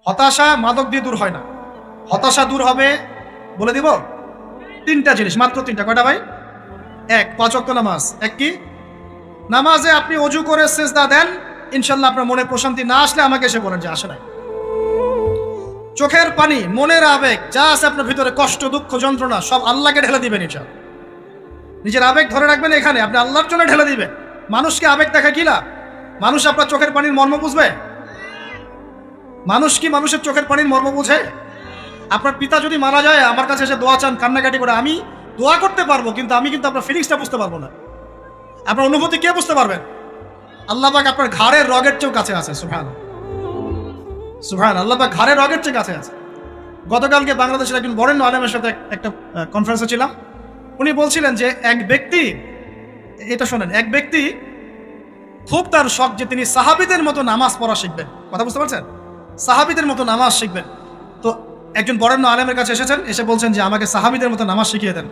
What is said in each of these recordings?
হতাশা মাদক দিয়ে দূর হয় না। হতাশা দূর হবে, বলে দিব, তিনটা জিনিস, মাত্র তিনটা। কয়টা ভাই? এক, 5 ওয়াক্ত নামাজ। এক কি? নামাজে আপনি অজু করে সিজদা দেন, ইনশাল্লাহ আপনার মনে প্রশান্তি না আসলে আমাকে এসে বলেন যে আসে নাই। চোখের পানি, মনের আবেগ যা আছে আপনার ভিতরে, কষ্ট, দুঃখ, যন্ত্রণা, সব আল্লাহকে ঢেলে দিবেন ইনশাল্লাহ। নিজের আবেগ ধরে রাখবেন এখানে, আপনি আল্লাহর জন্য ঢেলে দিবেন। মানুষকে আবেগ দেখা কি লাভ? মানুষ আপনার চোখের পানির মর্ম বুঝবে? মানুষ কি মানুষের চোখের পানির মর্ম বুঝে? আপনার পিতা যদি মারা যায়, আমার কাছে এসে দোয়া চান কান্নাকাটি করে, আমি দোয়া করতে পারবো, কিন্তু আমি কিন্তু আপনার ফিলিংসটা বুঝতে পারবো না। আপনার অনুভূতি কে বুঝতে পারবেন? আল্লাহ পাক আপনার ঘাড়ের রগের চেয়েও কাছে আছে। সুবহান সুবহান, আল্লাহ পাক ঘাড়ের রগের চেয়ে কাছে আছে। গতকালকে বাংলাদেশের একজন বরেণ্য আলেমের সাথে একটা কনফারেন্সে ছিলাম। উনি বলছিলেন যে এক ব্যক্তি, এটা শোনেন, এক ব্যক্তি খুব তার শখ যে তিনি সাহাবীদের মতো নামাজ পড়া শিখবেন। কথা বুঝতে পারছেন? সাহাবীদের মতো নামাজ শিখবেন। তো একজন বরেণ্য আলেমের কাছে এসেছেন, এসে বলছেন যে আমাকে সাহাবীদের মতো নামাজ শিখিয়ে দেন।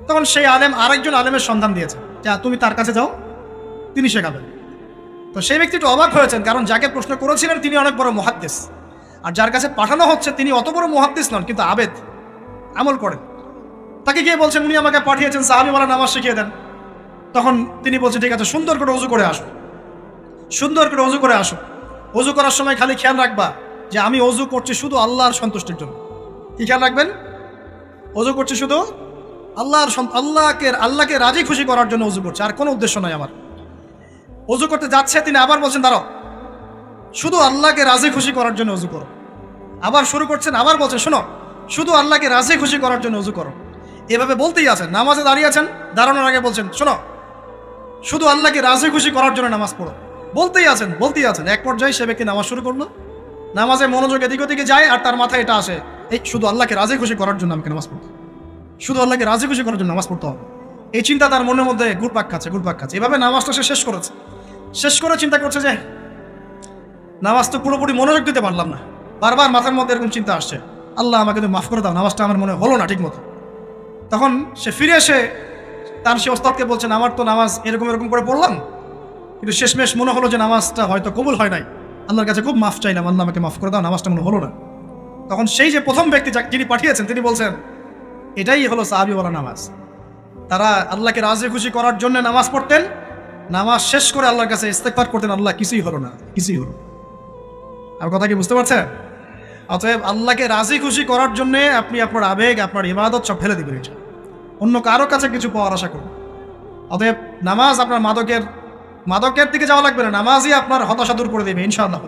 তখন সেই আলেম আরেকজন আলেমের সন্ধান দিয়েছে, যা তুমি তার কাছে যাও, তিনি শেখাবেন। তো সেই ব্যক্তি একটু অবাক হয়েছেন, কারণ যাকে প্রশ্ন করেছিলেন তিনি অনেক বড় মুহাদ্দিস, আর যার কাছে পাঠানো হচ্ছে তিনি অত বড় মুহাদ্দিস নন, কিন্তু আবেদ, আমল করেন। তাকে গিয়ে বলছেন উনি আমাকে পাঠিয়েছেন সাহাবীওয়ালা নামাজ শিখিয়ে দেন। তখন তিনি বলছেন ঠিক আছে, সুন্দর করে অজু করে আসো, সুন্দর করে অজু করে আসো। অজু করার সময় খালি খেয়াল রাখবা যে আমি অজু করছি শুধু আল্লাহর সন্তুষ্টির জন্য। কি খেয়াল রাখবেন? অজু করছি শুধু আল্লাহকে রাজি খুশি করার জন্য অজু করছে, আর কোনো উদ্দেশ্য নাই আমার। অজু করতে যাচ্ছে, তিনি আবার বলছেন দাঁড়াও, শুধু আল্লাহকে রাজি খুশি করার জন্য অজু করো। আবার শুরু করছেন, আবার বলছেন শোনো, শুধু আল্লাহকে রাজি খুশি করার জন্য অজু করো। এভাবে বলতেই আছেন। নামাজে দাঁড়িয়ে আছেন, দাঁড়ানোর আগে বলছেন শোনো, শুধু আল্লাহকে রাজি খুশি করার জন্য নামাজ পড়ো। বলতেই আছেন, বলতেই আছেন। এক পর্যায়ে সে ব্যক্তি নামাজ শুরু করলো, নামাজে মনোযোগ এদিক ওদিকে যায়, আর তার মাথায় এটা আসে, এই শুধু আল্লাহকে রাজি খুশি করার জন্য আমাকে নামাজ পড়তে, শুধু আল্লাহকে রাজি খুশি করার জন্য নামাজ পড়তে হবে। এই চিন্তা তার মনের মধ্যে ঘুরপাক খাচ্ছে, ঘুরপাক খাচ্ছে। এভাবে নামাজটা সে শেষ করেছে। শেষ করে চিন্তা করছে যে নামাজ তো পুরোপুরি মনোযোগ দিতে পারলাম না। বারবার মাথার মধ্যে এরকম চিন্তা আসছে, আল্লাহ আমাকে তুমি মাফ করে দাও, নামাজটা আমার মনে হলো না ঠিক মতো। তখন সে ফিরে এসে তার সে ওস্তাদকে বলছেন আমার তো নামাজ এরকম এরকম করে পড়লাম, কিন্তু শেষমেশ মনে হলো যে নামাজটা হয়তো কবুল হয় নাই, আল্লাহর কাছে খুব মাফ চাইলাম, আল্লাহ আমাকে মাফ করে দাও, নামাজটা মনে হলো না। তখন সেই যে প্রথম ব্যক্তি যিনি পাঠিয়েছেন তিনি বলছেন এটাই হলো সাহাবীওয়ালা নামাজ। তারা আল্লাহকে রাজি খুশি করার জন্য নামাজ পড়তেন, নামাজ শেষ করে আল্লাহর কাছে ইস্তেগফার করতেন, আল্লাহ কিছুই হলো না, কিছুই হলো। আর কথা কি বুঝতে পারছেন? অতএব আল্লাহকে রাজি খুশি করার জন্য আপনি আপনার আবেগ, আপনার ইবাদত সব ফেলে দিবেন, অন্য কারো কাছে কিছু পাওয়ার আশা করুন। অতএব নামাজ আপনার মাদকের দিকে যাওয়া লাগবে না, নামাজই আপনার হতাশা দূর করে দেবে ইনশাআল্লাহ।